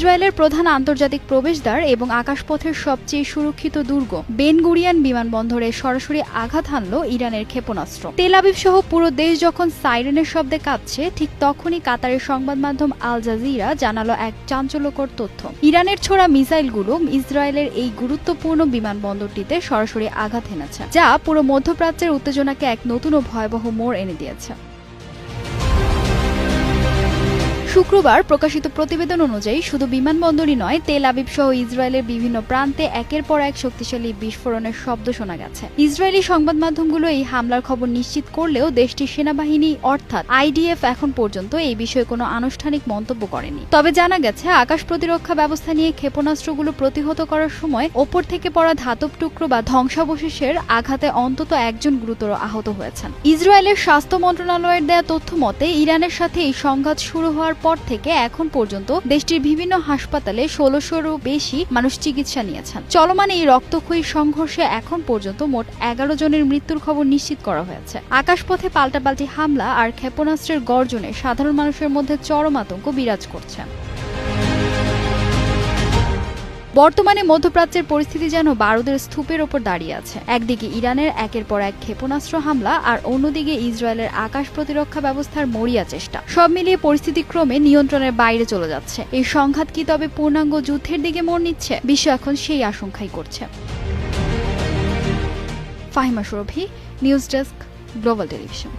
ইসরায়েলের প্রধান আন্তর্জাতিক প্রবেশদ্বার এবং আকাশপথের সবচেয়ে সুরক্ষিত দুর্গ বেন গুরিয়ন বিমানবন্দরে সরাসরি আঘাত হানল ইরানের ক্ষেপণাস্ত্র। তেল আবিব সহ পুরো দেশ যখন সাইরেনের শব্দে কাঁপছে, ঠিক তখনই কাতারের সংবাদ মাধ্যম আল জাজিরা জানালো এক চাঞ্চল্যকর তথ্য। ইরানের ছোড়া মিসাইলগুলো ইসরায়েলের এই গুরুত্বপূর্ণ বিমানবন্দরটিতে সরাসরি আঘাত হেনেছে, যা পুরো মধ্যপ্রাচ্যের উত্তেজনাকে এক নতুন ও ভয়াবহ মোড় এনে দিয়েছে। শুক্রবার প্রকাশিত প্রতিবেদন অনুযায়ী শুধু বিমানবন্দরই নয়, তেল আবিব সহ ইসরায়েলের বিভিন্ন প্রান্তে একের পর এক শক্তিশালী বিস্ফোরণের শব্দ শোনা গেছে। ইসরায়েলি সংবাদ মাধ্যমগুলো এই হামলার খবর নিশ্চিত করলেও দেশটির সেনাবাহিনী অর্থাৎ আইডিএফ এখন পর্যন্ত এই বিষয়ে কোনো আনুষ্ঠানিক মন্তব্য করেনি। তবে জানা গেছে, আকাশ প্রতিরক্ষা ব্যবস্থা নিয়ে ক্ষেপণাস্ত্রগুলো প্রতিহত করার সময় ওপর থেকে পড়া ধাতব টুকরো বা ধ্বংসাবশেষের আঘাতে অন্তত একজন গুরুতর আহত হয়েছেন। ইসরায়েলের স্বাস্থ্য মন্ত্রণালয়ের দেয়া তথ্য মতে, ইরানের সাথে এই সংঘাত শুরু হওয়ার পর থেকে এখন পর্যন্ত দেশটির বিভিন্ন হাসপাতালে ১৬০০-রও বেশি মানুষ চিকিৎসা নিয়েছেন। চলমান এই রক্তক্ষয়ী সংঘর্ষে এখন পর্যন্ত মোট ১১ জনের মৃত্যুর খবর নিশ্চিত করা হয়েছে। আকাশপথে পাল্টাপাল্টি হামলা আর ক্ষেপণাস্ত্রের গর্জনে সাধারণ মানুষের মধ্যে চরম আতঙ্ক বিরাজ করছে। বর্তমানে মধ্যপ্রাচ্যের পরিস্থিতি যেন বারুদের স্তূপের ওপর দাঁড়িয়ে আছে। একদিকে ইরানের একের পর এক ক্ষেপণাস্ত্র হামলা, আর অন্যদিকে ইসরায়েলের আকাশ প্রতিরক্ষা ব্যবস্থার মরিয়া চেষ্টা। সব মিলিয়ে পরিস্থিতি ক্রমে নিয়ন্ত্রণের বাইরে চলে যাচ্ছে। এই সংঘাত কি তবে পূর্ণাঙ্গ যুদ্ধের দিকে মোড় নিচ্ছে? বিশ্ব এখন সেই আশঙ্কাই করছে। ফাহিমা সুরভি, নিউজ ডেস্ক, গ্লোবাল টেলিভিশন।